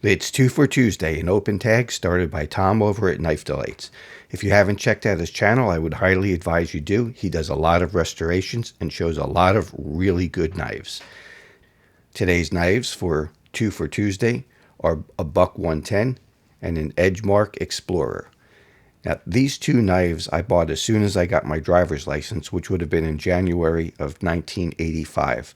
It's Two for Tuesday, an open tag started by Tom over at Knife Delights. If you haven't checked out his channel, I would highly advise you do. He does a lot of restorations and shows a lot of really good knives. Today's knives for Two for Tuesday are a Buck 110 and an Edgemark Explorer. Now, these two knives I bought as soon as I got my driver's license, which would have been in January of 1985.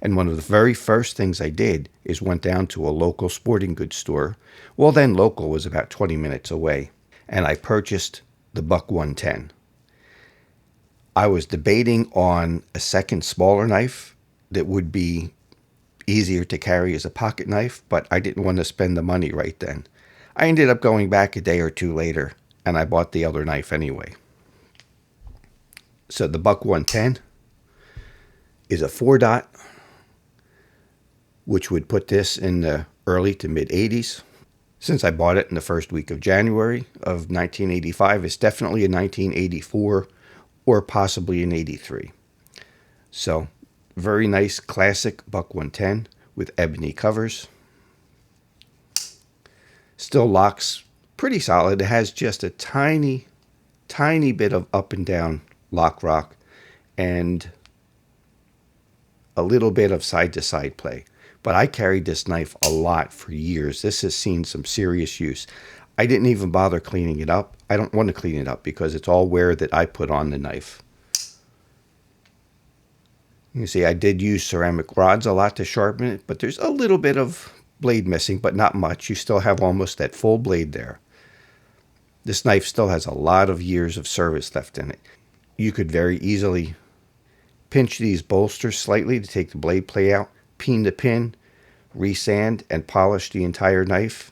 And one of the very first things I did is went down to a local sporting goods store. Well, then local was about 20 minutes away. And I purchased the Buck 110. I was debating on a second smaller knife that would be easier to carry as a pocket knife, but I didn't want to spend the money right then. I ended up going back a day or two later, and I bought the other knife anyway. So the Buck 110 is a 4-dot, which would put this in the early to mid 80s. Since I bought it in the first week of January of 1985, it's definitely a 1984 or possibly an 83. So very nice classic Buck 110 with ebony covers. Still locks pretty solid. It has just a tiny bit of up and down lock rock and a little bit of side to side play. But I carried this knife a lot for years. This has seen some serious use. I didn't even bother cleaning it up. I don't want to clean it up because it's all wear that I put on the knife. You can see I did use ceramic rods a lot to sharpen it, but there's a little bit of blade missing, but not much. You still have almost that full blade there. This knife still has a lot of years of service left in it. You could very easily pinch these bolsters slightly to take the blade play out, peen the pin, resand and polish the entire knife,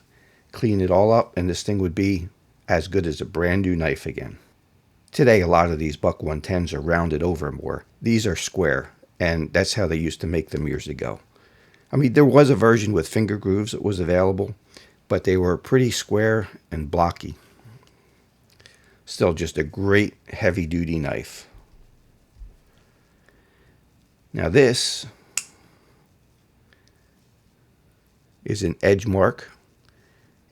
clean it all up, and this thing would be as good as a brand new knife again. Today, a lot of these Buck 110s are rounded over more. These are square, and that's how they used to make them years ago. I mean, there was a version with finger grooves that was available, but they were pretty square and blocky. Still just a great heavy-duty knife. Now this is an Edgemark,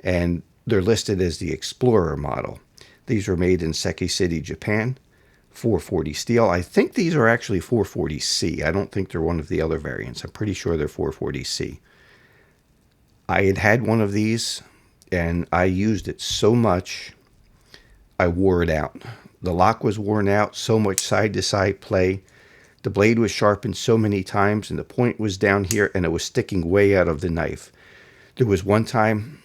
and they're listed as the Explorer model. These were made in Seki City, Japan, 440 steel. I think these are actually 440C. I don't think they're one of the other variants. I'm pretty sure they're 440C. I had had one of these, and I used it so much, I wore it out. The lock was worn out, so much side-to-side play. The blade was sharpened so many times, and the point was down here, and it was sticking way out of the knife. There was one time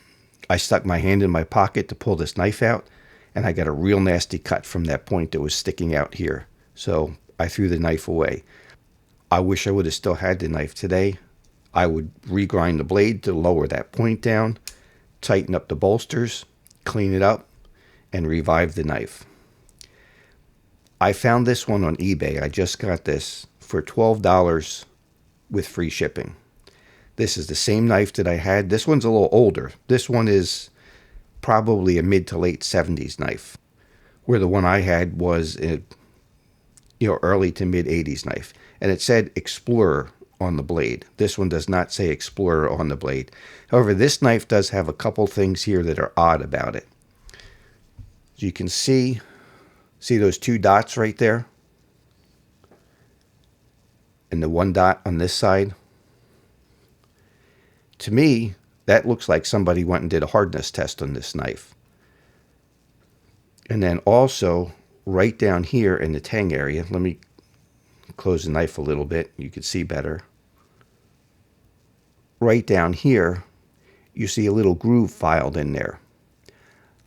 I stuck my hand in my pocket to pull this knife out, and I got a real nasty cut from that point that was sticking out here. So I threw the knife away. I wish I would have still had the knife today. I would regrind the blade to lower that point down, tighten up the bolsters, clean it up, and revive the knife. I found this one on eBay. I just got this for $12 with free shipping. This is the same knife that I had. This one's a little older. This one is probably a mid to late 70s knife, where the one I had was a early to mid 80s knife. And it said Explorer on the blade. This one does not say Explorer on the blade. However, this knife does have a couple things here that are odd about it. As you can see those two dots right there? And the one dot on this side? To me, that looks like somebody went and did a hardness test on this knife. And then also, right down here in the tang area, let me close the knife a little bit, you can see better. Right down here, you see a little groove filed in there.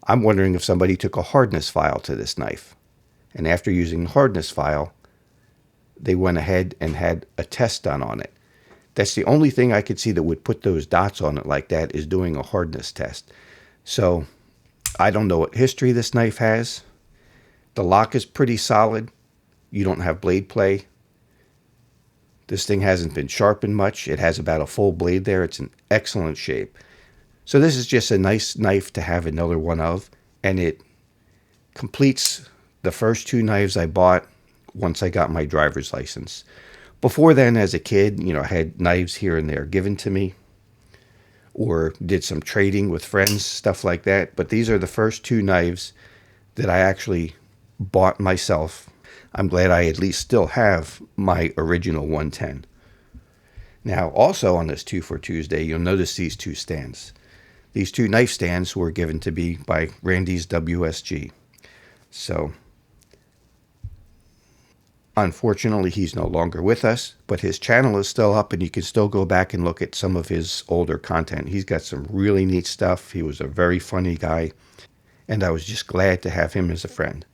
I'm wondering if somebody took a hardness file to this knife. And after using the hardness file, they went ahead and had a test done on it. That's the only thing I could see that would put those dots on it like that, is doing a hardness test. So I don't know what history this knife has. The lock is pretty solid. You don't have blade play. This thing hasn't been sharpened much. It has about a full blade there. It's in excellent shape. So this is just a nice knife to have another one of, and it completes the first two knives I bought once I got my driver's license. Before then, as a kid, I had knives here and there given to me. or did some trading with friends, stuff like that. But these are the first two knives that I actually bought myself. I'm glad I at least still have my original 110. Now, also on this 2 for Tuesday, you'll notice these two stands. These two knife stands were given to me by Randy's WSG. So, unfortunately, he's no longer with us, but his channel is still up and you can still go back and look at some of his older content. He's got some really neat stuff. He was a very funny guy, and I was just glad to have him as a friend.